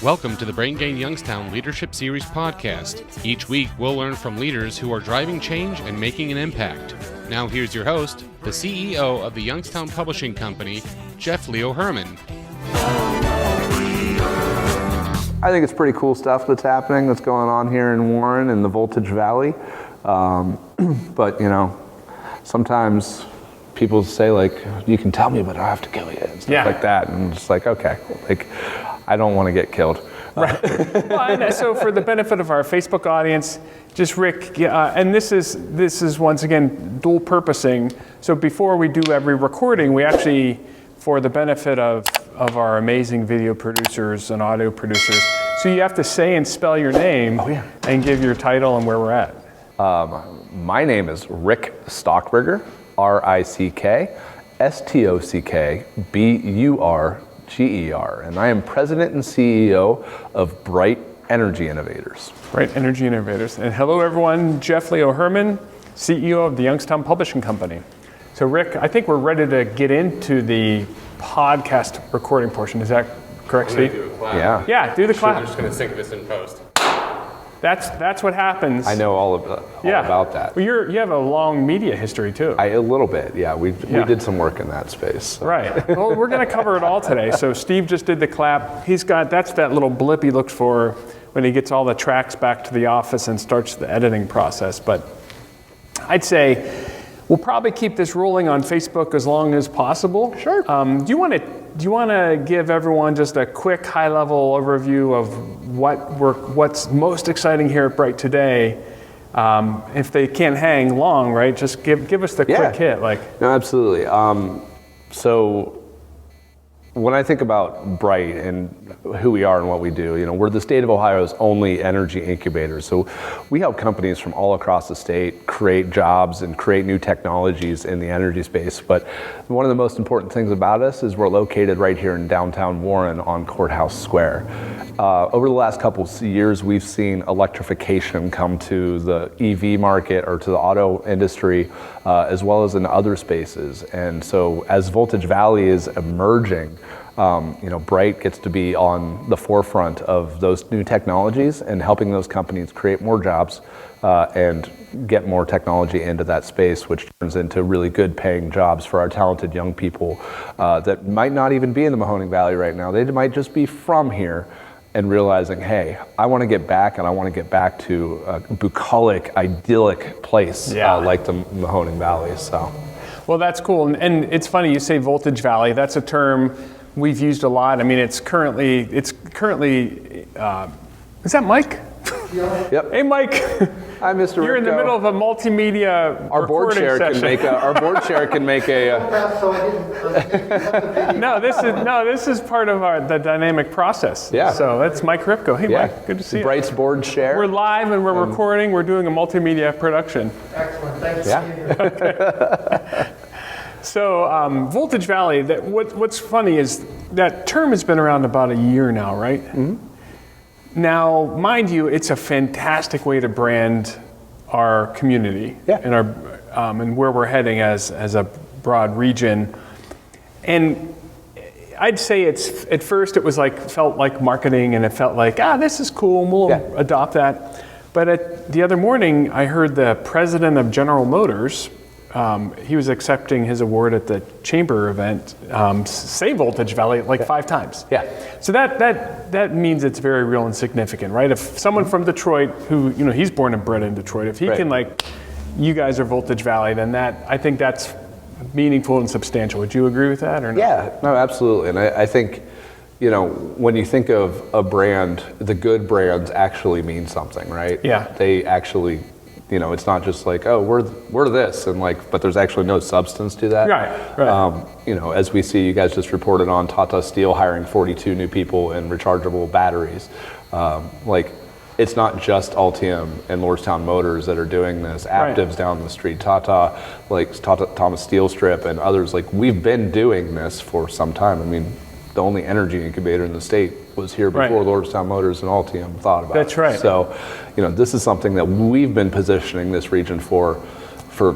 Welcome to the Brain Gain Youngstown Leadership Series podcast. Each week, we'll learn from leaders who are driving change and making an impact. Now here's your host, the CEO of the Youngstown Publishing Company, Jeff Leo Herman. I think it's pretty cool stuff that's happening, that's going on here in Warren and the Voltage Valley. But, you know, sometimes people say, like, you can tell me, but I have to kill you, and stuff like that. And I'm just like, okay, like, I don't want to get killed. Right. Well, so for the benefit of our Facebook audience, just Rick, and this is once again dual purposing. So before we do every recording, we actually, for the benefit of our amazing video producers and audio producers, so you have to say and spell your name and give your title and where we're at. My name is Rick Stockburger, RickStockburger, and I am President and CEO of Bright Energy Innovators. Bright Energy Innovators. And hello everyone, Jeff Leo Herman, CEO of the Youngstown Publishing Company. So Rick, I think we're ready to get into the podcast recording portion. Is that correct, Steve? Do a clap. Yeah, do the clap. I'm just going to sync this in post. That's what happens. I know all about that. Well, you have a long media history too. A little bit, yeah. We did some work in that space. So. Right. Well, we're going to cover it all today. So Steve just did the clap. That's that little blip he looks for when he gets all the tracks back to the office and starts the editing process. But I'd say we'll probably keep this rolling on Facebook as long as possible. Sure. Do you want to give everyone just a quick high-level overview of what's most exciting here at Bright today? If they can't hang long, right? Just give us the quick hit. No, absolutely. So when I think about Bright and who we are and what we do, you know, we're the state of Ohio's only energy incubator. So we help companies from all across the state create jobs and create new technologies in the energy space. But one of the most important things about us is we're located right here in downtown Warren on Courthouse Square. Over the last couple of years, we've seen electrification come to the EV market or to the auto industry, as well as in other spaces. And so as Voltage Valley is emerging, Bright gets to be on the forefront of those new technologies and helping those companies create more jobs and get more technology into that space, which turns into really good paying jobs for our talented young people that might not even be in the Mahoning Valley right now. They might just be from here and realizing, hey, I want to get back, and I want to get back to a bucolic, idyllic place like the Mahoning Valley. So, well, that's cool, and it's funny you say Voltage Valley. That's a term we've used a lot. I mean, it's currently. Is that Mike? Yep. Hey, Mike. Hi, Mr. You're in the middle of a multimedia Our board chair session. Our board chair can make a. No, this is part of the dynamic process. Yeah. So that's Mike Ripko. Hey, Mike. Good to see you. Bright's board chair. We're live and we're recording. We're doing a multimedia production. Excellent. Thanks. Okay. So Voltage Valley. What's funny is that term has been around about a year now, right? Mm-hmm. Now, mind you, it's a fantastic way to brand our community and our and where we're heading as a broad region. And I'd say at first it was felt like marketing, and it felt like this is cool and we'll adopt that. But the other morning, I heard the president of General Motors. He was accepting his award at the chamber event, say Voltage Valley 5 times. Yeah. So that means it's very real and significant, right? If someone from Detroit who, he's born and bred in Detroit, if he can you guys are Voltage Valley, then I think that's meaningful and substantial. Would you agree with that or not? Yeah, no, absolutely. And I think, when you think of a brand, the good brands actually mean something, right? Yeah. They actually, it's not just like, oh, we're this, and but there's actually no substance to that. Right. As we see, you guys just reported on Tata Steel hiring 42 new people in rechargeable batteries. It's not just Altium and Lordstown Motors that are doing this. Aptiv's down the street, Tata Thomas Steel Strip, and others. We've been doing this for some time. I mean, the only energy incubator in the state was here before Lordstown Motors and Altium thought about it. That's right. So, this is something that we've been positioning this region for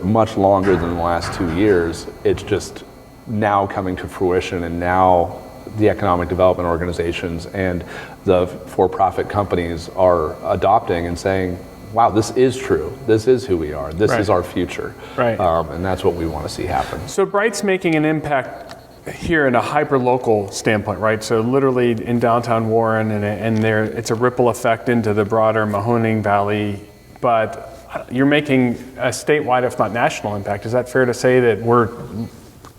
much longer than the last 2 years. It's just now coming to fruition, and now the economic development organizations and the for-profit companies are adopting and saying, wow, this is true. This is who we are. This is our future. Right. And that's what we want to see happen. So Bright's making an impact here in a hyper-local standpoint, right? So literally in downtown Warren, and there, it's a ripple effect into the broader Mahoning Valley, but you're making a statewide, if not national impact. Is that fair to say that we're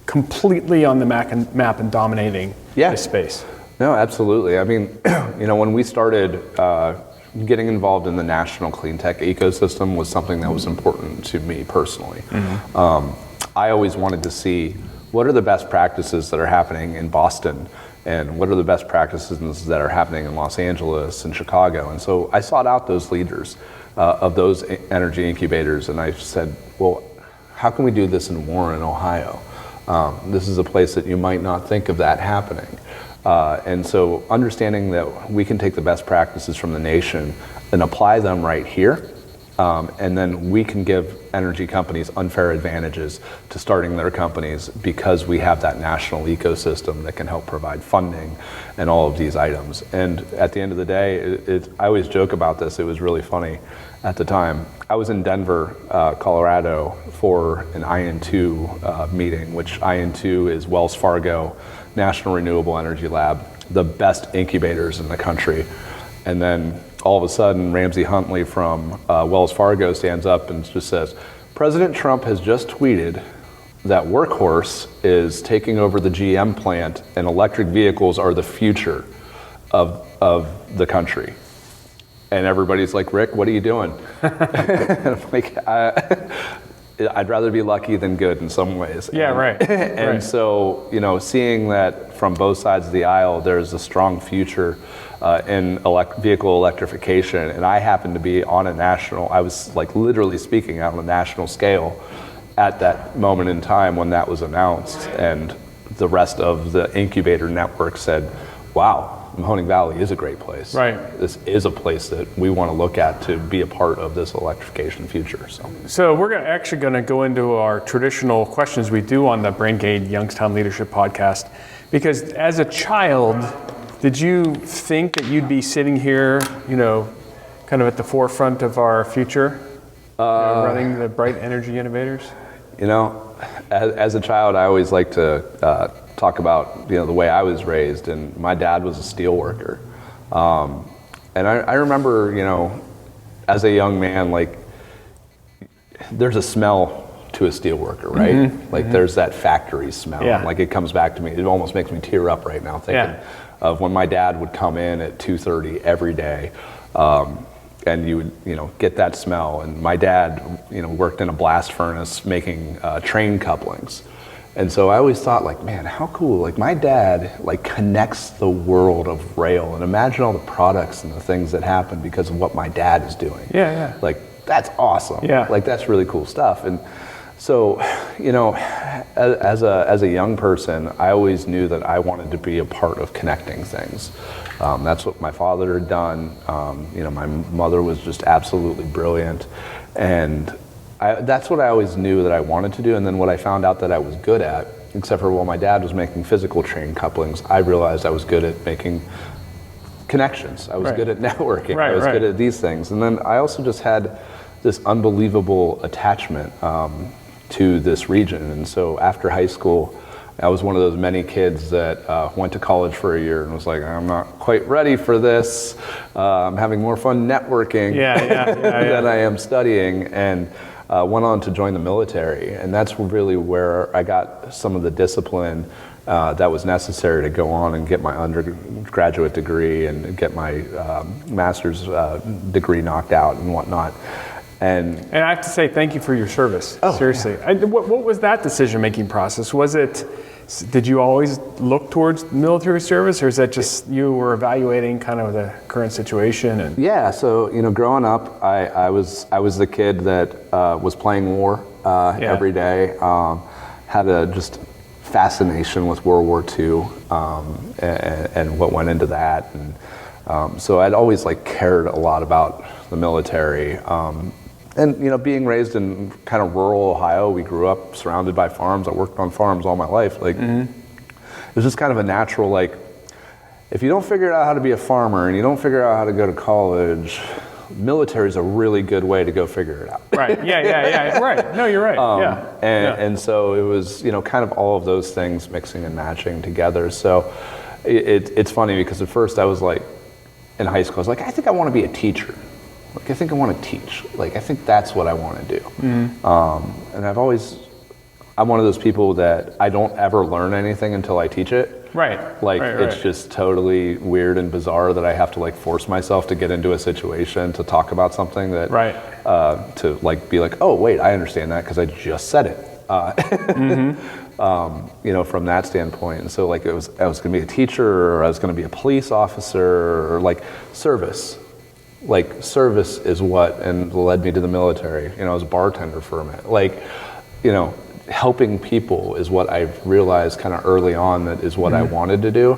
completely on the map and dominating this space? No, absolutely. I mean, when we started getting involved in the national clean tech ecosystem was something that was important to me personally. I always wanted to see what are the best practices that are happening in Boston and what are the best practices that are happening in Los Angeles and Chicago. And so I sought out those leaders of those energy incubators, and I said, well, how can we do this in Warren, Ohio? This is a place that you might not think of that happening. And so understanding that we can take the best practices from the nation and apply them right here, and then we can give energy companies unfair advantages to starting their companies because we have that national ecosystem that can help provide funding and all of these items. And at the end of the day, I always joke about this. It was really funny at the time. I was in Denver, Colorado for an IN2 meeting, which IN2 is Wells Fargo National Renewable Energy Lab, the best incubators in the country. And then all of a sudden, Ramsey Huntley from Wells Fargo stands up and just says, President Trump has just tweeted that Workhorse is taking over the GM plant and electric vehicles are the future of the country. And everybody's like, Rick, what are you doing? And I'm like, I'd rather be lucky than good in some ways. Yeah, right. And so, seeing that from both sides of the aisle, there's a strong future in vehicle electrification. And I happened to be on I was like literally speaking on a national scale at that moment in time when that was announced. And the rest of the incubator network said, wow, Mahoning Valley is a great place. Right. This is a place that we want to look at to be a part of this electrification future. So we're actually going to go into our traditional questions we do on the BrainGate Youngstown Leadership Podcast. Because as a child, did you think that you'd be sitting here, kind of at the forefront of our future, running the Bright Energy Innovators? As a child, I always like to talk about the way I was raised, and my dad was a steel worker, and I remember as a young man, like there's a smell to a steel worker, right? There's that factory smell. Yeah. Like it comes back to me. It almost makes me tear up right now thinking of when my dad would come in at 2:30 every day, and you would get that smell. And my dad worked in a blast furnace making train couplings. And so I always thought, like, man, how cool. Like, my dad, connects the world of rail. And imagine all the products and the things that happen because of what my dad is doing. Yeah. That's awesome. Yeah. That's really cool stuff. And so, as a young person, I always knew that I wanted to be a part of connecting things. That's what my father had done. My mother was just absolutely brilliant. And that's what I always knew that I wanted to do, and then what I found out that I was good at, except for while my dad was making physical train couplings, I realized I was good at making connections. I was good at networking. I was good at these things. And then I also just had this unbelievable attachment to this region. And so after high school, I was one of those many kids that went to college for a year and was like, I'm not quite ready for this. I'm having more fun networking than I am studying. And went on to join the military, and that's really where I got some of the discipline that was necessary to go on and get my undergraduate degree and get my master's degree knocked out and whatnot. And I have to say thank you for your service. Seriously. Yeah. What was that decision-making process? Did you always look towards military service, or is that just you were evaluating kind of the current situation? Yeah, so growing up, I was the kid that was playing war every day. Had a just fascination with World War II and what went into that, and so I'd always cared a lot about the military. And being raised in kind of rural Ohio, we grew up surrounded by farms. I worked on farms all my life. It was just kind of a natural, like, if you don't figure out how to be a farmer and you don't figure out how to go to college, military is a really good way to go figure it out. Right. Yeah. Right. No, you're right. And so it was, kind of all of those things mixing and matching together. So it's funny because at first I was like, in high school, I was like, I think I want to be a teacher. Like, I think I want to teach. Like, I think that's what I want to do. Mm-hmm. And I'm one of those people that I don't ever learn anything until I teach it. Right. It's just totally weird and bizarre that I have to like force myself to get into a situation to talk about something that, to like be like, oh wait, I understand that because I just said it. From that standpoint. And so like I was going to be a teacher, or I was going to be a police officer, or like service. Like service is what and led me to the military. I was a bartender for a minute. Like, helping people is what I've realized kind of early on that is what I wanted to do.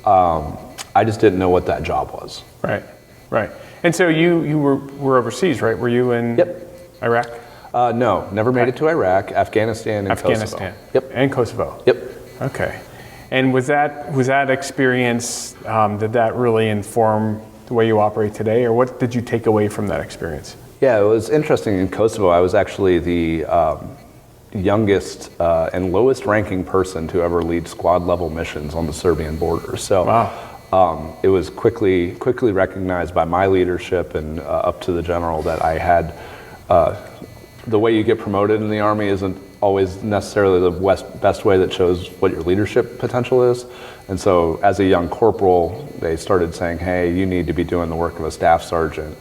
I just didn't know what that job was. Right. And so you were overseas, right? Are you in Iraq? No, never made it to Iraq, Afghanistan, and Kosovo. Yep. And Kosovo. Yep. Okay. And was that experience, did that really inform the way you operate today, or what did you take away from that experience? Yeah, it was interesting. In Kosovo, I was actually the youngest and lowest ranking person to ever lead squad level missions on the Serbian border. So it was quickly recognized by my leadership and up to the general that I had, the way you get promoted in the Army isn't always necessarily the best way that shows what your leadership potential is. And so as a young corporal, they started saying, hey, you need to be doing the work of a staff sergeant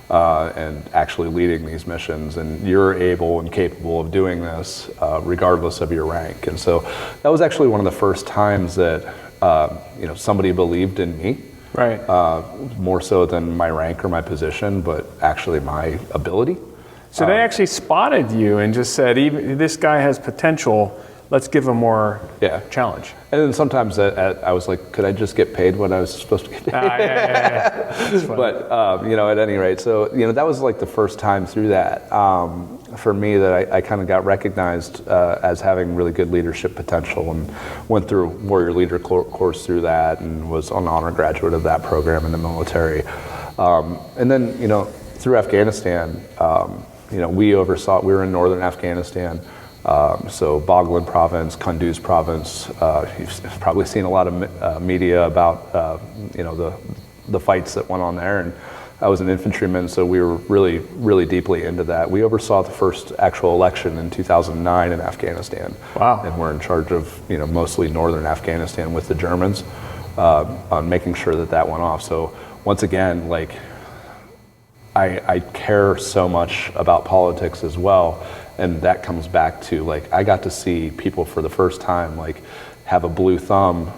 and actually leading these missions, and you're able and capable of doing this regardless of your rank. And so that was actually one of the first times that somebody believed in me, more so than my rank or my position, but actually my ability. So they actually spotted you and just said, even this guy has potential, let's give him more challenge. And then sometimes I was like, could I just get paid what I was supposed to get paid? But, at any rate, so, that was like the first time through that for me that I kind of got recognized as having really good leadership potential, and went through Warrior Leader course through that and was an honor graduate of that program in the military. And then, through Afghanistan, we were in northern Afghanistan. So Baghlan province, Kunduz province, you've probably seen a lot of media about, the fights that went on there. And I was an infantryman, so we were really, really deeply into that. We oversaw the first actual election in 2009 in Afghanistan. Wow. And we're in charge of, mostly northern Afghanistan with the Germans, on making sure that went off. So once again, like, I care so much about politics as well. And that comes back to, like, I got to see people for the first time, like, have a blue thumb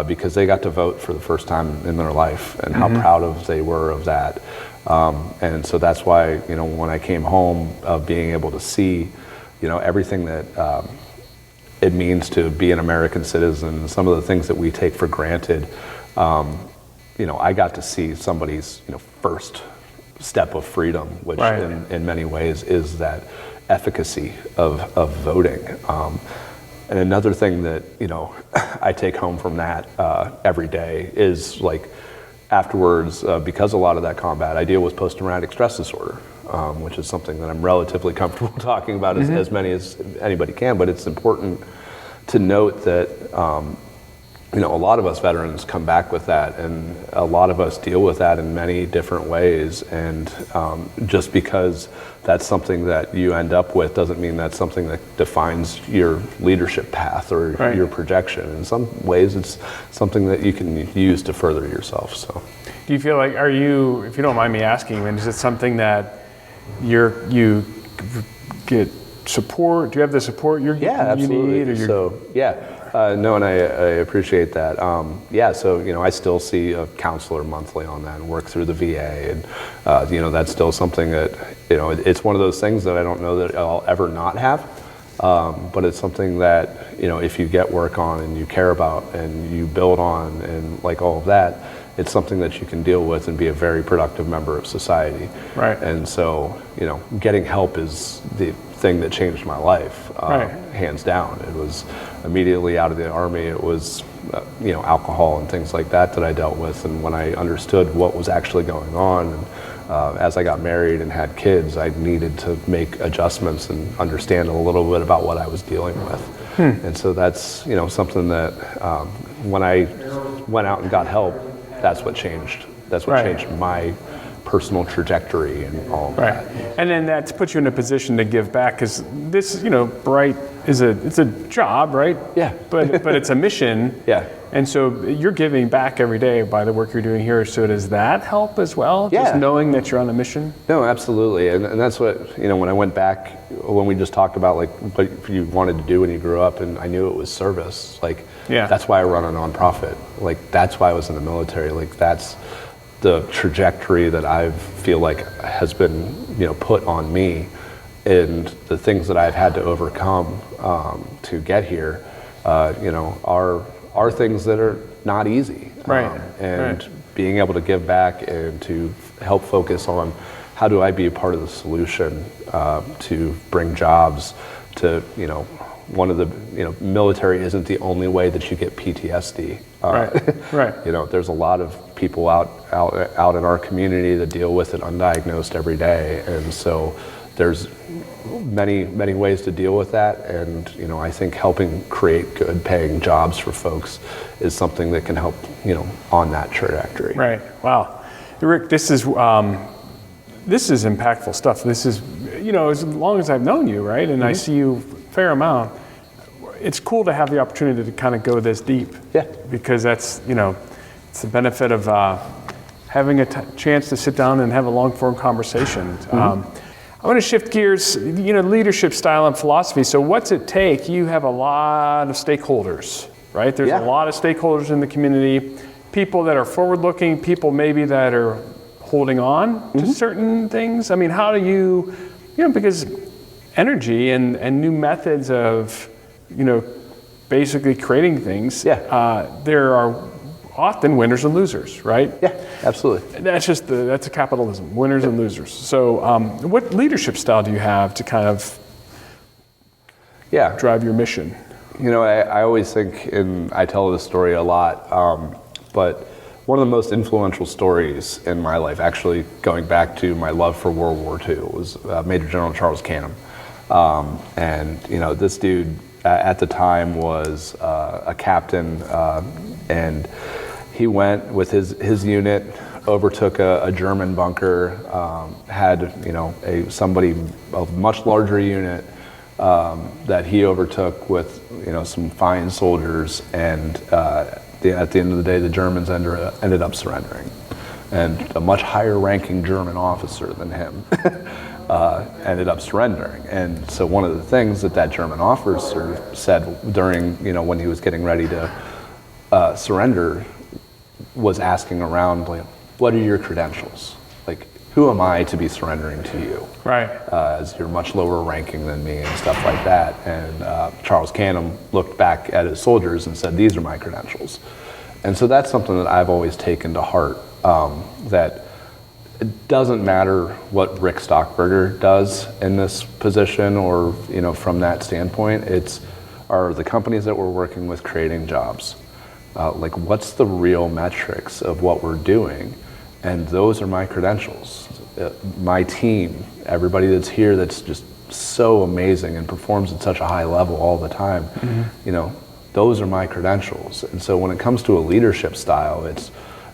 because they got to vote for the first time in their life, and how proud they were of that. And so that's why, when I came home, being able to see, everything that it means to be an American citizen, some of the things that we take for granted, I got to see somebody's, first step of freedom, which in many ways is that efficacy of voting. And another thing that, I take home from that every day is, like, afterwards, because a lot of that combat, I deal with post-traumatic stress disorder, which is something that I'm relatively comfortable talking about as many as anybody can, but it's important to note that a lot of us veterans come back with that, and a lot of us deal with that in many different ways. And just because that's something that you end up with doesn't mean that's something that defines your leadership path or your projection. In some ways, it's something that you can use to further yourself. So, do you feel like, if you don't mind me asking, is it something that you get support? Do you have the support you need? No, and I appreciate that. So, I still see a counselor monthly on that and work through the VA. And, that's still something that, it's one of those things that I don't know that I'll ever not have. But it's something that, if you get work on and you care about and you build on and like all of that, it's something that you can deal with and be a very productive member of society. Right. And so, getting help is the thing that changed my life, Right. hands down. It was immediately out of the Army. It was, alcohol and things like that I dealt with. And when I understood what was actually going on, and as I got married and had kids, I needed to make adjustments and understand a little bit about what I was dealing with. And so that's, something that when I went out and got help, that's what changed. That's what Right. changed my personal trajectory and all of Right. that. And then that's put you in a position to give back, because this, Bright it's a job, right? Yeah. But it's a mission. Yeah. And so you're giving back every day by the work you're doing here. So does that help as well? Yeah. Just knowing that you're on a mission? No, absolutely. And that's what, when I went back, when we just talked about like what you wanted to do when you grew up, and I knew it was service, like Yeah. that's why I run a nonprofit. Like that's why I was in the military. Like that's the trajectory that I feel like has been, put on me, and the things that I've had to overcome to get here, are things that are not easy. Right. And Right. being able to give back and to help focus on how do I be a part of the solution to bring jobs to, one of the, military isn't the only way that you get PTSD. Right. There's a lot of people out in our community that deal with it undiagnosed every day. And so there's many ways to deal with that. And, I think helping create good paying jobs for folks is something that can help, on that trajectory. Right. Wow. Rick, this is impactful stuff. This is, as long as I've known you, right? And I see you a fair amount. It's cool to have the opportunity to kind of go this deep. Yeah. Because that's, it's the benefit of having a chance to sit down and have a long form conversation. I want to shift gears, leadership style and philosophy. So what's it take? You have a lot of stakeholders, right? There's Yeah. a lot of stakeholders in the community, people that are forward-looking, people maybe that are holding on to certain things. I mean, how do you, because energy and new methods of, basically creating things, there are often winners and losers, right? Yeah, absolutely. That's that's a capitalism, winners and losers. So what leadership style do you have to kind of drive your mission? I always think, and I tell this story a lot, but one of the most influential stories in my life, actually going back to my love for World War II, was Major General Charles Canham. And, this dude at the time was a captain, and he went with his unit, overtook a German bunker, had somebody a much larger unit that he overtook with some fine soldiers, and at the end of the day, the Germans ended up surrendering, and a much higher ranking German officer than him ended up surrendering. And so one of the things that German officer said during when he was getting ready to surrender was asking around, like, what are your credentials? Like, who am I to be surrendering to you? Right. As you're much lower ranking than me and stuff like that. And Charles Canham looked back at his soldiers and said, these are my credentials. And so that's something that I've always taken to heart, that it doesn't matter what Rick Stockburger does in this position or, from that standpoint, are the companies that we're working with creating jobs. Like, what's the real metrics of what we're doing? And those are my credentials. My team, everybody that's here that's just so amazing and performs at such a high level all the time, those are my credentials. And so when it comes to a leadership style, it's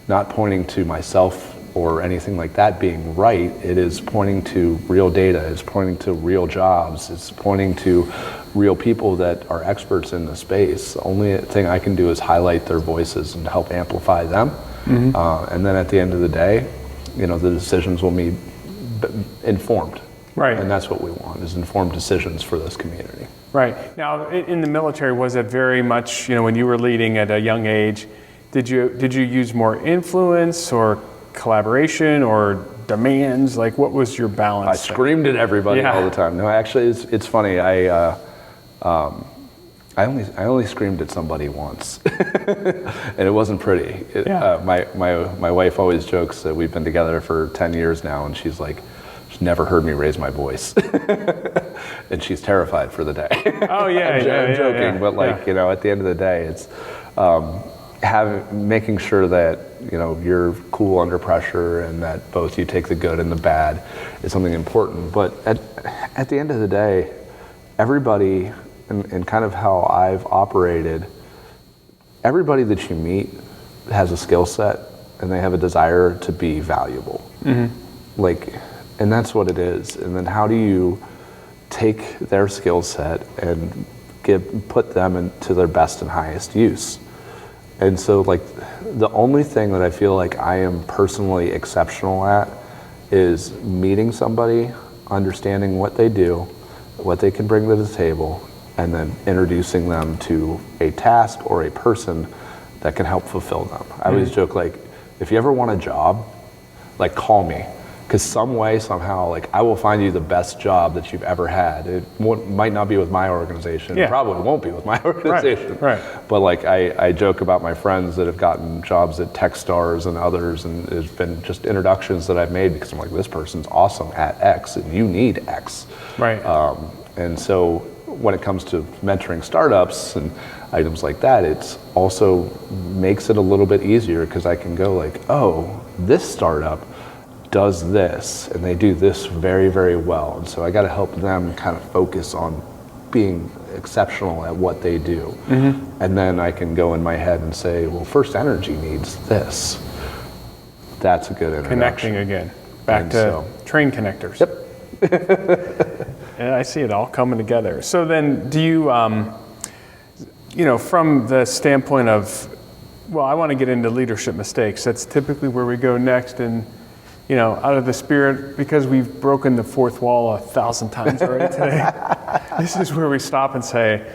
not pointing to myself or anything like that being right. It is pointing to real data, it's pointing to real jobs, it's pointing to real people that are experts in the space. The only thing I can do is highlight their voices and help amplify them. And then at the end of the day, the decisions will be informed. Right. And that's what we want, is informed decisions for this community. Right. Now, in the military, was it very much, when you were leading at a young age, did you use more influence or collaboration or demands? Like, what was your balance? I screamed at everybody all the time. No, actually, it's funny. I only screamed at somebody once, and it wasn't pretty. My wife always jokes that we've been together for 10 years now, and she's like, she's never heard me raise my voice. and she's terrified for the day. Oh yeah, I'm joking, but like at the end of the day, it's making sure that you're cool under pressure, and that both you take the good and the bad is something important. But at the end of the day, everybody, and kind of how I've operated, everybody that you meet has a skill set and they have a desire to be valuable. And that's what it is. And then how do you take their skill set and put them into their best and highest use? And so like the only thing that I feel like I am personally exceptional at is meeting somebody, understanding what they do, what they can bring to the table, and then introducing them to a task or a person that can help fulfill them. I always joke, like, if you ever want a job, like, call me. Because some way, somehow, like, I will find you the best job that you've ever had. It might not be with my organization. It probably won't be with my organization. Right. But like, I joke about my friends that have gotten jobs at Techstars and others, and it's been just introductions that I've made because I'm like, this person's awesome at X, and you need X. Right. And so when it comes to mentoring startups and items like that, it's also makes it a little bit easier because I can go like, oh, this startup does this and they do this very, very well. And so I got to help them kind of focus on being exceptional at what they do. And then I can go in my head and say, well, First Energy needs this. That's a good introduction. Connecting again. Back to train connectors. Yep. And I see it all coming together. So then do you, from the standpoint of, well, I want to get into leadership mistakes. That's typically where we go next. And, out of the spirit, because we've broken the fourth wall 1,000 times already today, this is where we stop and say,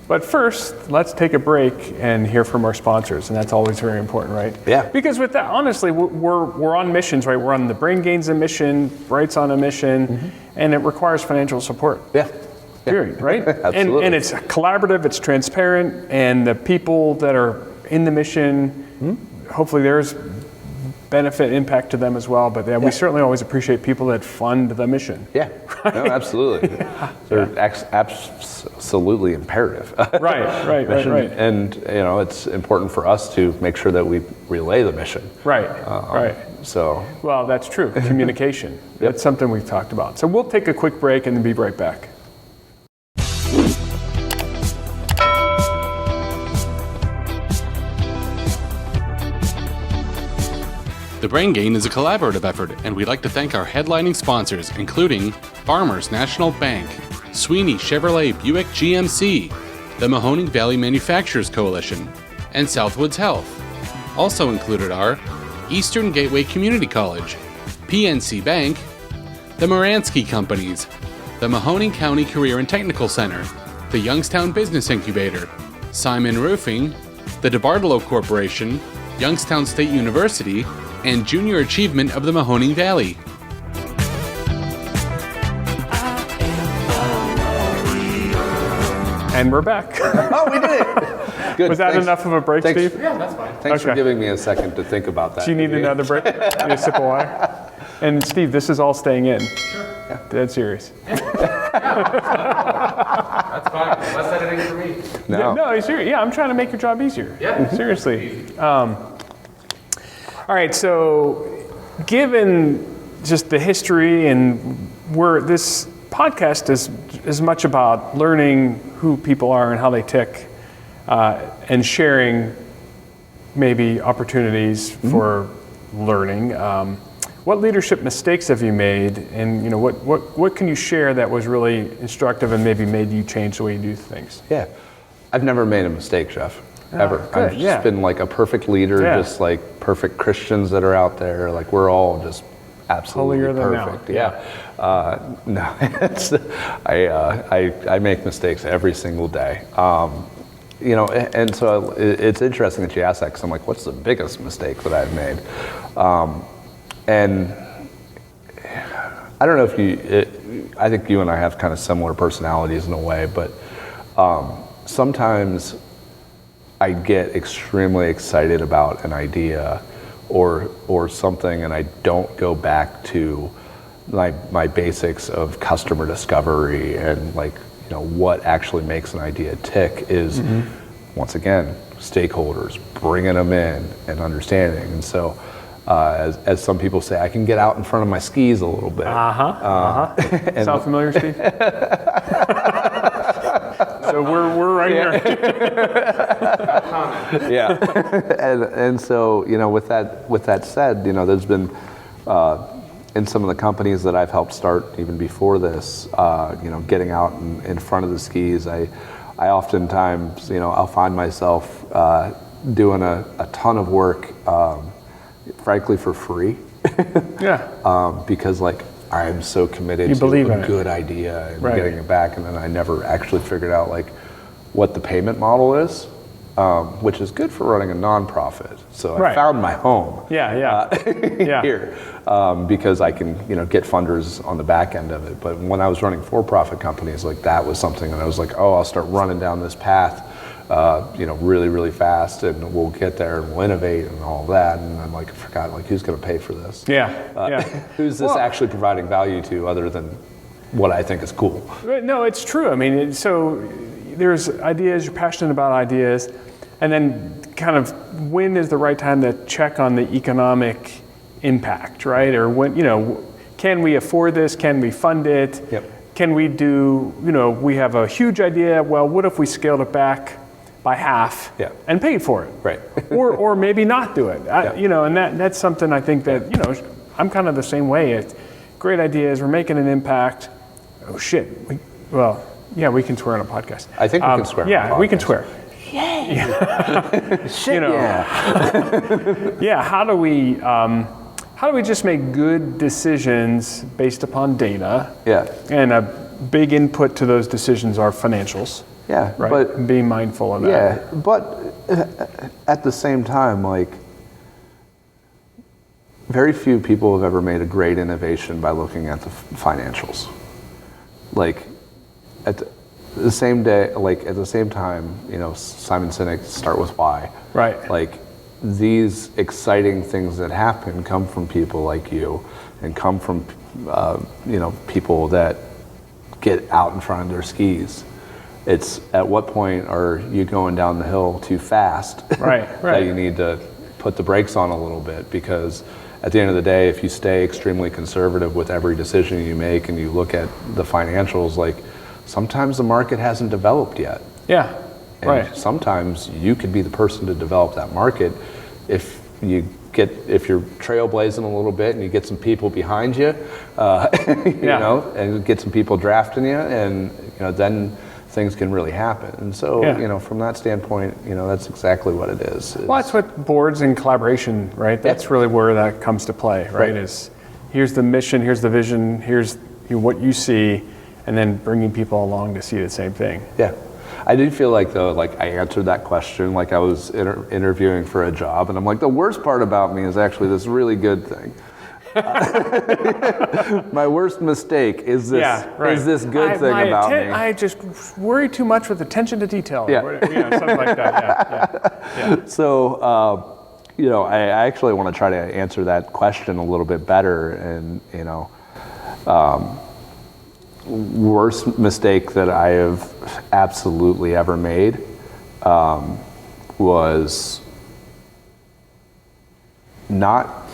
but first, let's take a break and hear from our sponsors. And that's always very important, right? Yeah. Because with that, honestly, we're on missions, right? We're on the Brain Gain's a mission, Bright's on a mission, and it requires financial support. Yeah. Period, right? Absolutely. And it's collaborative, it's transparent, and the people that are in the mission, hopefully there's benefit, impact to them as well. But we certainly always appreciate people that fund the mission. Yeah, right? No, absolutely. They're absolutely imperative. Right. And it's important for us to make sure that we relay the mission. Right. So. Well, that's true. Communication. That's something we've talked about. So we'll take a quick break and then be right back. The Brain Gain is a collaborative effort, and we'd like to thank our headlining sponsors, including Farmers National Bank, Sweeney Chevrolet Buick GMC, the Mahoning Valley Manufacturers Coalition, and Southwoods Health. Also included are Eastern Gateway Community College, PNC Bank, the Moransky Companies, the Mahoning County Career and Technical Center, the Youngstown Business Incubator, Simon Roofing, the DeBartolo Corporation, Youngstown State University, and Junior Achievement of the Mahoning Valley. And we're back. Oh, we did it. Good. Was that enough of a break, Steve? Yeah, that's fine. Thanks for giving me a second to think about that. Do you need another break? Need a sip of water? And Steve, this is all staying in. Sure. Yeah. Dead serious. That's fine. Less editing for me. No, you're serious. Yeah, I'm trying to make your job easier. Yeah. Seriously. All right, so given just the history and this podcast is as much about learning who people are and how they tick, and sharing maybe opportunities for learning. What leadership mistakes have you made, and what can you share that was really instructive and maybe made you change the way you do things? Yeah, I've never made a mistake, Jeff. Ever. Good, I've just been like a perfect leader, just like perfect Christians that are out there. Like we're all just absolutely holier than perfect. thou. No, I make mistakes every single day. And so it's interesting that you ask that because I'm like, what's the biggest mistake that I've made? And I don't know if I think you and I have kind of similar personalities in a way, but sometimes I get extremely excited about an idea or something, and I don't go back to my basics of customer discovery and like, you know, what actually makes an idea tick is, once again, stakeholders, bringing them in and understanding. And so, as some people say, I can get out in front of my skis a little bit. Sound familiar, Steve? So we're right here. Yeah. and so, you know, with that said, you know, there's been in some of the companies that I've helped start even before this, you know, getting out in front of the skis. I oftentimes, you know, I'll find myself doing a ton of work, frankly, for free. Because like I'm so committed to a good idea and getting it back, and then I never actually figured out like what the payment model is, which is good for running a nonprofit. So I found my home. Here, because I can, you know, get funders on the back end of it. But when I was running for-profit companies, like that was something that I was like, oh, I'll start running down this path, you know, really, really fast, and we'll get there and we'll innovate and all that. And I'm like, I forgot, like, who's going to pay for this? Who's this actually providing value to other than what I think is cool? No, it's true. I mean, so there's ideas, you're passionate about ideas, and then kind of when is the right time to check on the economic impact, right? Or when, you know, can we afford this? Can we fund it? Can we do, you know, we have a huge idea, well, what if we scaled it back by half and paid for it? or maybe not do it. You know, and that's something I think that, you know, I'm kind of the same way. It's great ideas, we're making an impact. Oh shit, we can swear on a podcast. I think we can swear on a podcast. We can swear. Shit, you know, how do we just make good decisions based upon data? And a big input to those decisions are financials. Right? But being mindful of that. But at the same time, like, very few people have ever made a great innovation by looking at the financials. Like, at the same day, like at the same time, you know, Simon Sinek, Start With Why. Like, these exciting things that happen come from people like you, and come from, you know, people that get out in front of their skis. It's at what point are you going down the hill too fast? That you need to put the brakes on a little bit, because at the end of the day, if you stay extremely conservative with every decision you make and you look at the financials, like, sometimes the market hasn't developed yet. And sometimes you could be the person to develop that market if you're trailblazing a little bit and you get some people behind you, you know, and get some people drafting you, and, you know, then things can really happen. And so, you know, from that standpoint, you know, that's exactly what it is. Well, that's what boards and collaboration, right? That's really where that comes to play, right? Is here's the mission, here's the vision, here's what you see, and then bringing people along to see the same thing. I do feel like, though, like I answered that question like I was interviewing for a job, and I'm like, the worst part about me is actually this really good thing. My worst mistake is this is this good thing about me. I just worry too much with attention to detail. You know, something like that. So, you know, I actually want to try to answer that question a little bit better, and, you know, worst mistake that I have absolutely ever made was not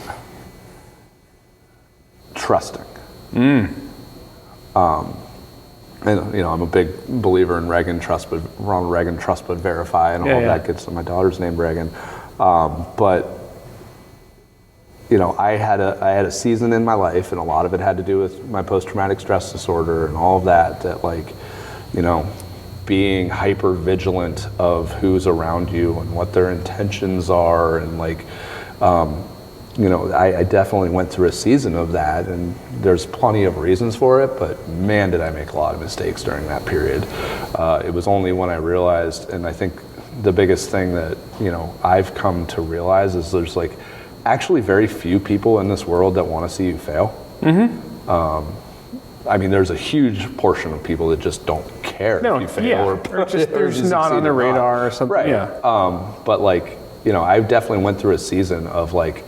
trusting. And, you know, I'm a big believer in Reagan trust, but Ronald Reagan trust but verify, and all of that gets, my daughter's named Reagan. But, you know, I had a season in my life, and a lot of it had to do with my post-traumatic stress disorder and all of that, like, you know, being hyper vigilant of who's around you and what their intentions are, and like, you know, I definitely went through a season of that, and there's plenty of reasons for it, but man, did I make a lot of mistakes during that period. It was only when I realized, and I think the biggest thing that, you know, I've come to realize is there's like actually very few people in this world that want to see you fail. I mean, there's a huge portion of people that just don't care if you fail, or just there's not on the radar or something. But like, you know, I definitely went through a season of like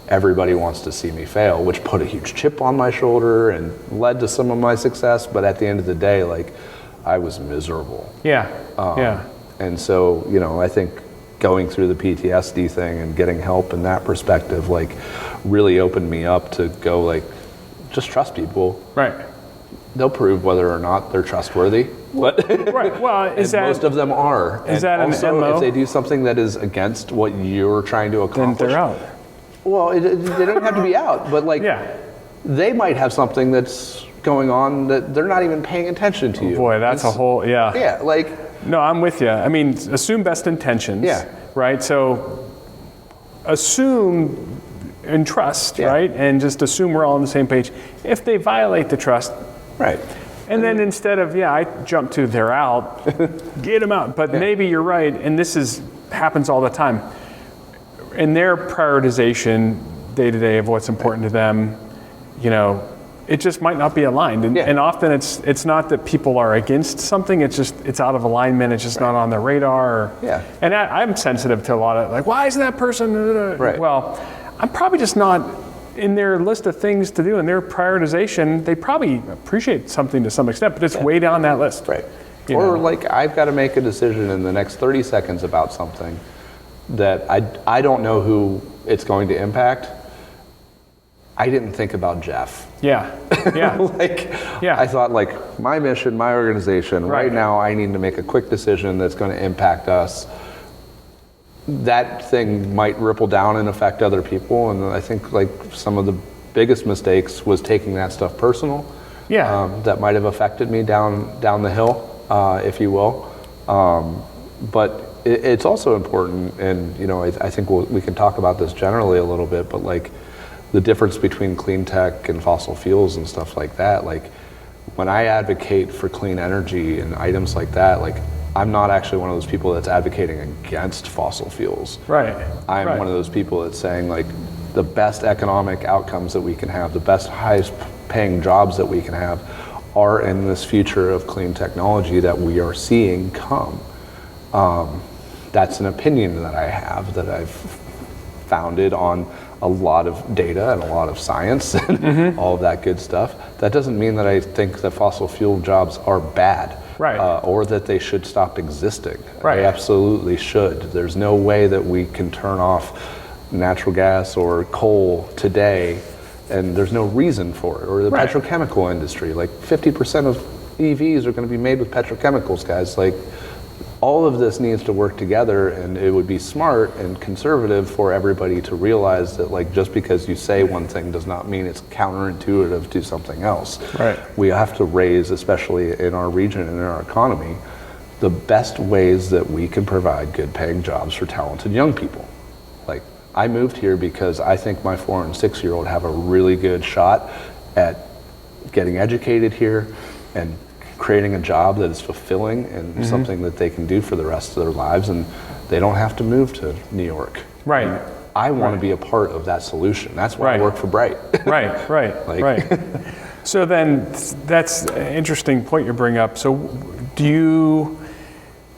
everybody wants to see me fail, which put a huge chip on my shoulder and led to some of my success. But at the end of the day, like, I was miserable. Yeah. And so, you know, I think going through the PTSD thing and getting help in that perspective, like, really opened me up to go, like, just trust people. Right. They'll prove whether or not they're trustworthy. But Right. Well, most of them are. Is and that also, an MO? if they do something that is against what you're trying to accomplish, Then they're out. Well, they don't have to be out, but like, they might have something that's going on that they're not even paying attention to you. Boy, that's a whole, Yeah, like. No, I'm with you. I mean, assume best intentions. Yeah. Right? So assume and trust, right? And just assume we're all on the same page. If they violate the trust. Right. And then instead of, I jump to they're out, get them out. But maybe you're right, and this happens all the time. In their prioritization day to day of what's important to them, you know, it just might not be aligned. And often it's not that people are against something, it's out of alignment, it's just not on their radar. And I'm sensitive to a lot of, like, why isn't that person? Right. Well, I'm probably just not in their list of things to do, in their prioritization. They probably appreciate something to some extent, but it's way down that list. Right. Or like, I've got to make a decision in the next 30 seconds about something that I don't know who it's going to impact. I didn't think about Jeff. I thought, like, my mission, my organization, right now I need to make a quick decision that's going to impact us. That thing might ripple down and affect other people, and I think, like, some of the biggest mistakes was taking that stuff personal. That might have affected me down the hill, if you will. But it's also important, and, you know, I think we can talk about this generally a little bit, but, like, the difference between clean tech and fossil fuels and stuff like that, like, when I advocate for clean energy and items like that, like, I'm not actually one of those people that's advocating against fossil fuels. I'm one of those people that's saying, like, the best economic outcomes that we can have, the best highest paying jobs that we can have are in this future of clean technology that we are seeing come. That's an opinion that I have, that I've founded on a lot of data and a lot of science and all of that good stuff. That doesn't mean that I think that fossil fuel jobs are bad, or that they should stop existing. They absolutely should. There's no way that we can turn off natural gas or coal today, and there's no reason for it. Or the petrochemical industry, like 50% of EVs are going to be made with petrochemicals, guys. Like, all of this needs to work together, and it would be smart and conservative for everybody to realize that, like, just because you say one thing does not mean it's counterintuitive to something else. We have to raise, especially in our region and in our economy, the best ways that we can provide good paying jobs for talented young people. Like, I moved here because I think my 4 and 6 year old have a really good shot at getting educated here and creating a job that is fulfilling and something that they can do for the rest of their lives, and they don't have to move to New York. I want to be a part of that solution. That's why I work for Bright. So then, that's an interesting point you bring up. So do you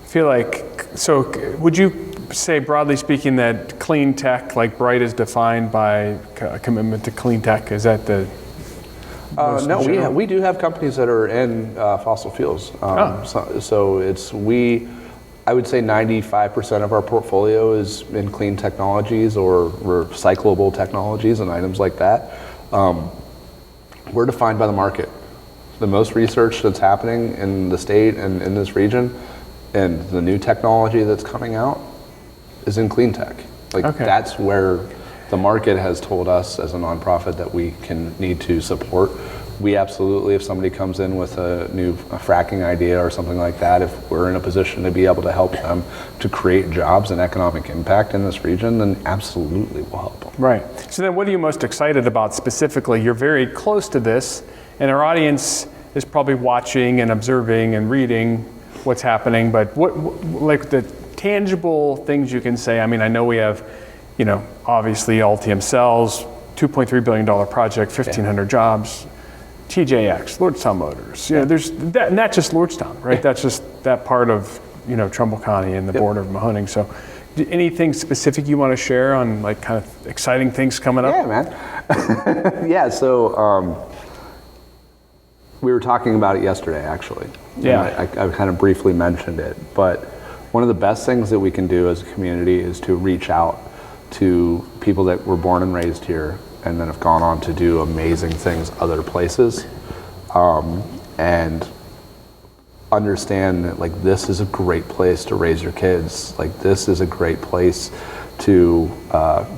feel like, so would you say, broadly speaking, that clean tech, like Bright, is defined by a commitment to clean tech? Is that the no, we do have companies that are in fossil fuels. So it's I would say 95% of our portfolio is in clean technologies or recyclable technologies and items like that. We're defined by the market. The most research that's happening in the state and in this region, and the new technology that's coming out, is in clean tech. Like, that's where the market has told us as a nonprofit that we need to support. We absolutely, if somebody comes in with a new fracking idea or something like that, if we're in a position to be able to help them to create jobs and economic impact in this region, then absolutely we'll help them. So then, what are you most excited about specifically? You're very close to this, and our audience is probably watching and observing and reading what's happening, but what, like, the tangible things you can say? I mean, I know we have, you know, obviously Altium Cells, $2.3 billion project, 1,500 jobs, TJX, Lordstown Motors. You know, there's that, and not just Lordstown, right? That's just that part of, you know, Trumbull County and the border of Mahoning. So Anything specific you want to share on like kind of exciting things coming up? Yeah, man. Yeah, so we were talking about it yesterday, actually. Yeah. I kind of briefly mentioned it, but one of the best things that we can do as a community is to reach out to people that were born and raised here and then have gone on to do amazing things other places, and understand that like this is a great place to raise your kids. Like this is a great place to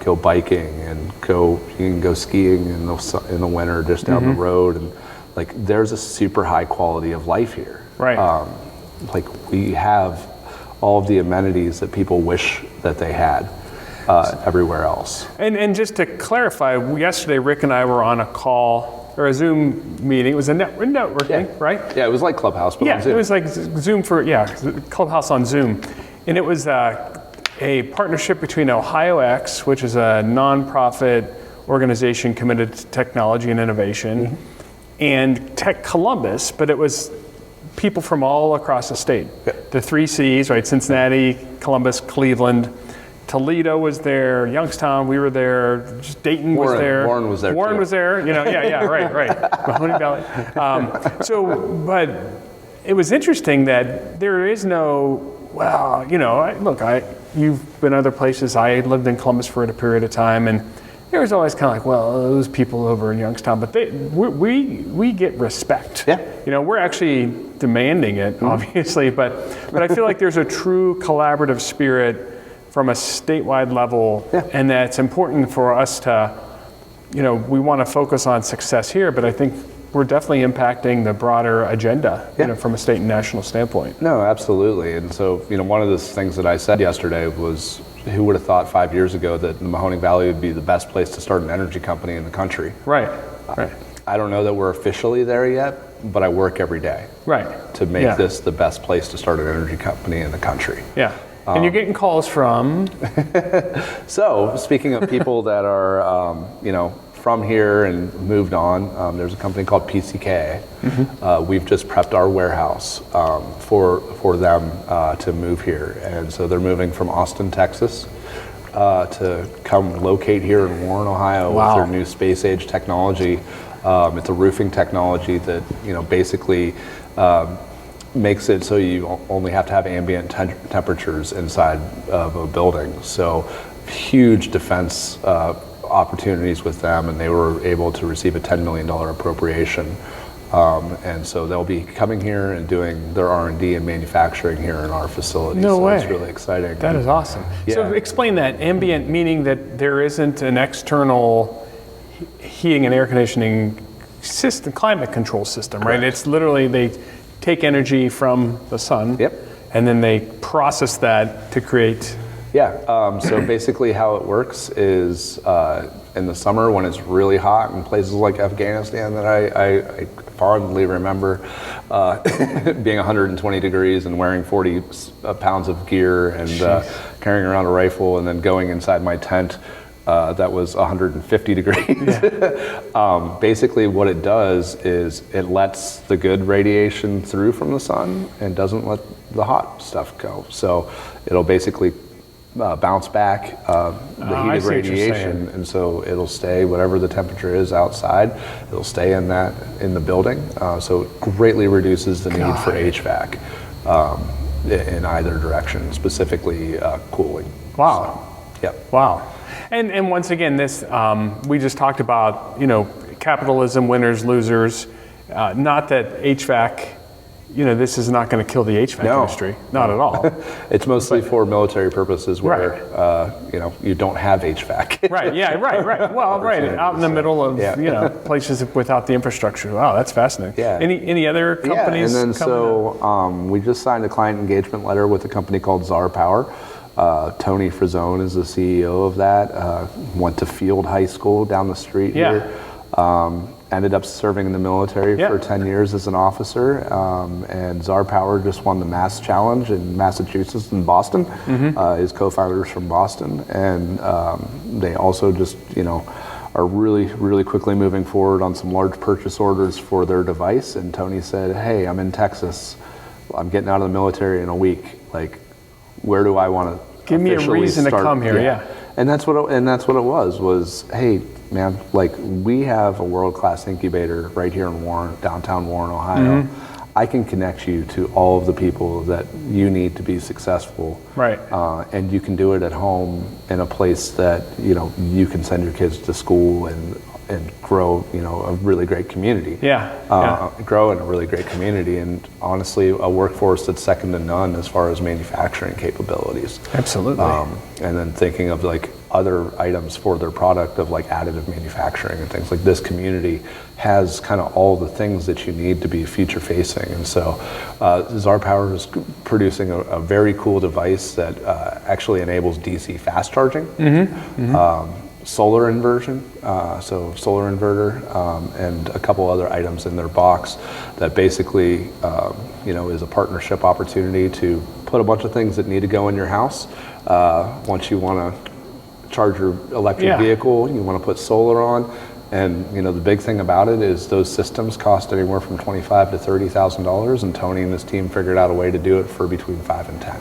go biking and you can go skiing in the winter just down the road, and like there's a super high quality of life here. Right. Like we have all of the amenities that people wish that they had everywhere else. And just to clarify, yesterday Rick and I were on a call or a Zoom meeting. It was a networking, right? Yeah, it was like Clubhouse, but on Zoom. It was like Zoom Clubhouse on Zoom. And it was a partnership between Ohio X, which is a nonprofit organization committed to technology and innovation, and Tech Columbus, but it was people from all across the state. The 3 Cs, right? Cincinnati, Columbus, Cleveland. Toledo was there, Youngstown, we were there, just Dayton was there. Warren was there Warren too. was there, right. Mahoning Valley. But it was interesting that there is no, you've been other places. I lived in Columbus for a period of time, and there was always kind of like, well, those people over in Youngstown, but we get respect. Yeah. We're actually demanding it, obviously, but I feel like there's a true collaborative spirit from a statewide level, and that's important for us to, we want to focus on success here, but I think we're definitely impacting the broader agenda, from a state and national standpoint. No, absolutely. And so, one of the things that I said yesterday was, who would have thought 5 years ago that the Mahoning Valley would be the best place to start an energy company in the country? Right. I don't know that we're officially there yet, but I work every day to make this the best place to start an energy company in the country. Yeah. And you're getting calls from? So, speaking of people that are, from here and moved on, there's a company called PCK. We've just prepped our warehouse for them to move here. And so they're moving from Austin, Texas, to come locate here in Warren, Ohio with their new space age technology. It's a roofing technology that, basically makes it so you only have to have ambient temperatures inside of a building. So huge defense opportunities with them, and they were able to receive a $10 million appropriation. And so they'll be coming here and doing their R&D and manufacturing here in our facility. No way. It's really exciting. That is awesome. Yeah. So explain that. Ambient meaning that there isn't an external heating and air conditioning system, climate control system, right? Correct. It's literally they take energy from the sun, and then they process that to create. So basically how it works is in the summer when it's really hot in places like Afghanistan that I fondly remember being 120 degrees and wearing 40 pounds of gear and carrying around a rifle and then going inside my tent that was 150 degrees. Basically what it does is it lets the good radiation through from the sun and doesn't let the hot stuff go. So it'll basically bounce back the heated radiation, and so it'll stay whatever the temperature is outside. It'll stay in the building, so it greatly reduces the need for HVAC in either direction, specifically cooling. Wow. So, Wow. And once again, this we just talked about, capitalism, winners, losers. Not that HVAC. This is not going to kill the HVAC industry. Not at all. It's mostly for military purposes where, you don't have HVAC. Right, right. Well, out in the middle of, places without the infrastructure. Wow, that's fascinating. Yeah. Any other companies? And then we just signed a client engagement letter with a company called Czar Power. Tony Frazone is the CEO of that. Went to Field High School down the street here. Ended up serving in the military for 10 years as an officer, and Czar Power just won the Mass Challenge in Massachusetts and Boston. His co-founders from Boston, and they also just are really, really quickly moving forward on some large purchase orders for their device. And Tony said, "Hey, I'm in Texas. I'm getting out of the military in a week. Like, where do I want to Give me a reason to come here, yeah. And that's what it was, hey, man, like we have a world-class incubator right here in Warren, downtown Warren, Ohio. I can connect you to all of the people that you need to be successful. Right. And you can do it at home in a place that, you can send your kids to school and grow, a really great community. Grow in a really great community, and honestly, a workforce that's second to none as far as manufacturing capabilities. Absolutely. And then thinking of like other items for their product of like additive manufacturing and things like this community has kind of all the things that you need to be future facing. And so Czar Power is producing a very cool device that actually enables DC fast charging. Solar inversion, so solar inverter, and a couple other items in their box that basically, is a partnership opportunity to put a bunch of things that need to go in your house. Once you want to charge your electric vehicle, you want to put solar on, and the big thing about it is those systems cost anywhere from $25,000 to $30,000, and Tony and his team figured out a way to do it for between 5 and 10.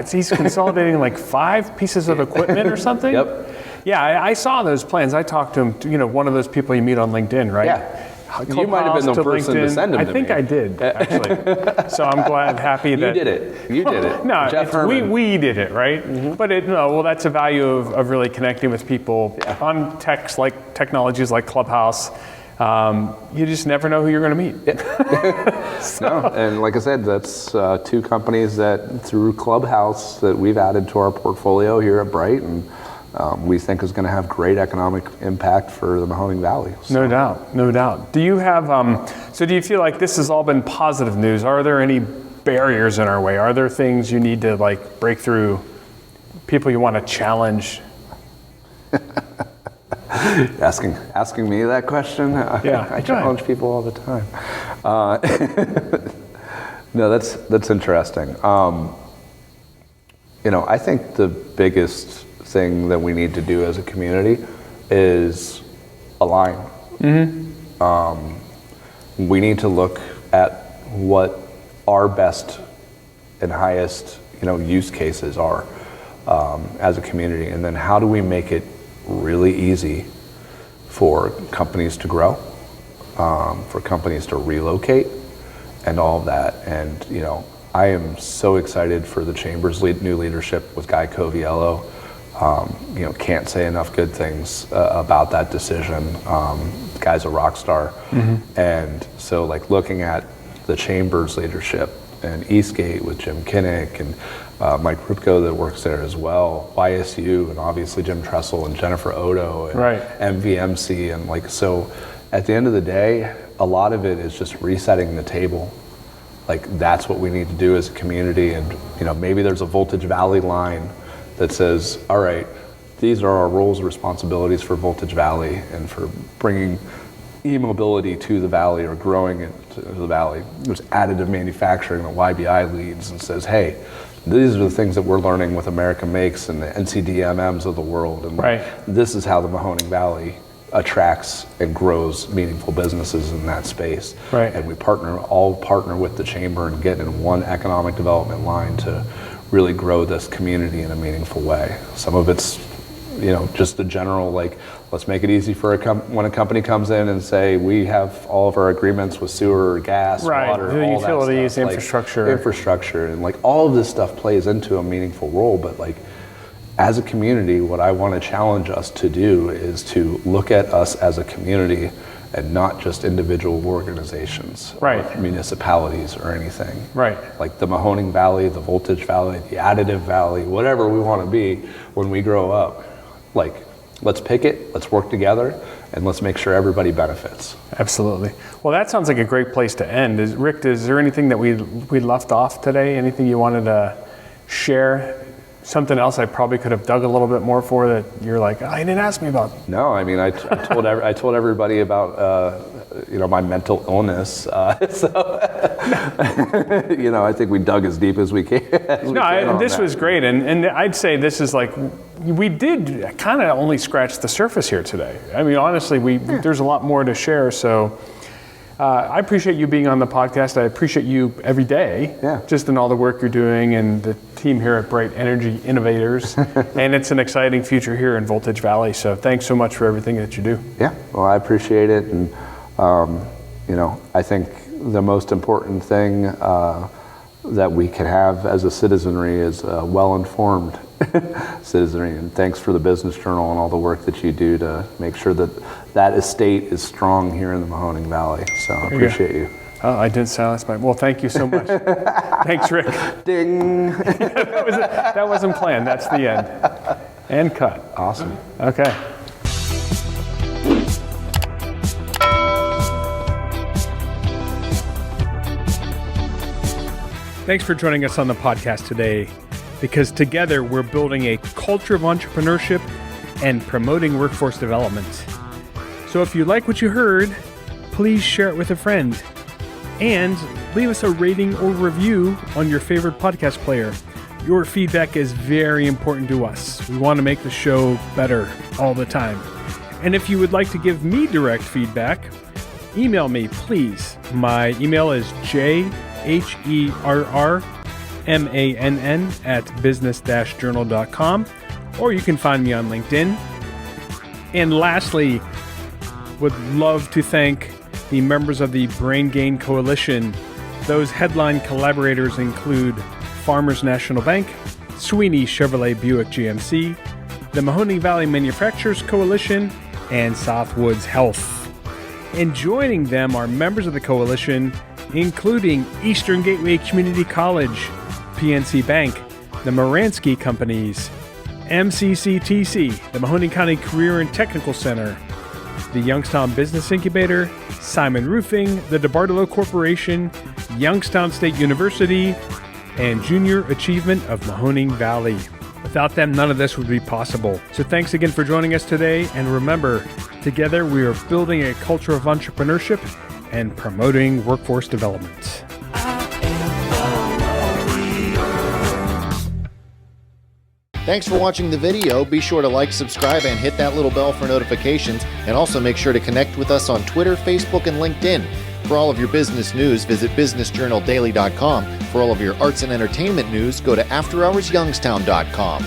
He's consolidating like 5 pieces of equipment or something. Yep. Yeah, I saw those plans. I talked to him, one of those people you meet on LinkedIn, right? Yeah. You might have been the person to send them to me. I think I did, actually. So I'm happy that... You did it. No, Jeff we did it, right? But that's a value of really connecting with people on technologies like Clubhouse. You just never know who you're going to meet. No, and like I said, that's 2 companies that through Clubhouse that we've added to our portfolio here at Bright, and we think is going to have great economic impact for the Mahoning Valley. So. No doubt. Do you have, do you feel like this has all been positive news? Are there any barriers in our way? Are there things you need to break through, people you want to challenge? Asking me that question? Yeah, I challenge people all the time. No, that's interesting. I think the biggest thing that we need to do as a community is align. We need to look at what our best and highest use cases are as a community, and then how do we make it really easy for companies to grow, for companies to relocate, and all of that. And I am so excited for the Chamber's new leadership with Guy Coviello. Can't say enough good things about that decision. The guy's a rock star. And so looking at the Chamber's leadership and Eastgate with Jim Kinnick and Mike Rupko that works there as well, YSU, and obviously Jim Tressel and Jennifer Odo and MVMC. And so at the end of the day, a lot of it is just resetting the table. That's what we need to do as a community. And maybe there's a Voltage Valley line that says, all right, these are our roles and responsibilities for Voltage Valley and for bringing e-mobility to the valley or growing it to the valley. There's additive manufacturing that YBI leads and says, hey, these are the things that we're learning with America Makes and the NCDMMs of the world. And this is how the Mahoning Valley attracts and grows meaningful businesses in that space. And we all partner with the Chamber and get in one economic development line to really grow this community in a meaningful way. Some of it's, just the general, let's make it easy for when a company comes in and say, we have all of our agreements with sewer, gas, water, the all utilities, that stuff. Infrastructure, and all of this stuff plays into a meaningful role. But as a community, what I want to challenge us to do is to look at us as a community and not just individual organizations, or municipalities or anything. Like the Mahoning Valley, the Voltage Valley, the Additive Valley, whatever we want to be when we grow up. Let's pick it, let's work together, and let's make sure everybody benefits. Absolutely. Well, that sounds like a great place to end. Rick, is there anything that we left off today? Anything you wanted to share? Something else I probably could have dug a little bit more for that you're like, oh, you didn't ask me about. No, I mean, I told everybody about my mental illness. I think we dug as deep as we can. This was great, and I'd say this is we did kind of only scratch the surface here today. I mean, honestly, there's a lot more to share. So I appreciate you being on the podcast. I appreciate you every day, just in all the work you're doing, and the team here at Bright Energy Innovators. And it's an exciting future here in Voltage Valley. So thanks so much for everything that you do. Yeah, well, I appreciate it. And, I think the most important thing that we can have as a citizenry is well-informed citizenry. And thanks for the Business Journal and all the work that you do to make sure that that estate is strong here in the Mahoning Valley. So I appreciate you. Oh, I didn't silence my... Well, thank you so much. Thanks, Rick. Ding. That wasn't planned. That's the end. And cut. Awesome. Okay. Thanks for joining us on the podcast today, because together we're building a culture of entrepreneurship and promoting workforce development. So if you like what you heard, please share it with a friend and leave us a rating or review on your favorite podcast player. Your feedback is very important to us. We want to make the show better all the time. And if you would like to give me direct feedback, email me, please. My email is jerrmann@business-journal.com, or you can find me on LinkedIn. And lastly, would love to thank the members of the Brain Gain Coalition. Those headline collaborators include Farmers National Bank, Sweeney Chevrolet Buick GMC, the Mahoning Valley Manufacturers Coalition, and Southwoods Health. And joining them are members of the coalition, including Eastern Gateway Community College, PNC Bank, the Moransky Companies, MCCTC, the Mahoning County Career and Technical Center, the Youngstown Business Incubator, Simon Roofing, the DeBartolo Corporation, Youngstown State University, and Junior Achievement of Mahoning Valley. Without them, none of this would be possible. So thanks again for joining us today, and remember, together we are building a culture of entrepreneurship and promoting workforce development. Thanks for watching the video. Be sure to like, subscribe, and hit that little bell for notifications. And also make sure to connect with us on Twitter, Facebook, and LinkedIn. For all of your business news, visit businessjournaldaily.com. For all of your arts and entertainment news, go to afterhoursyoungstown.com.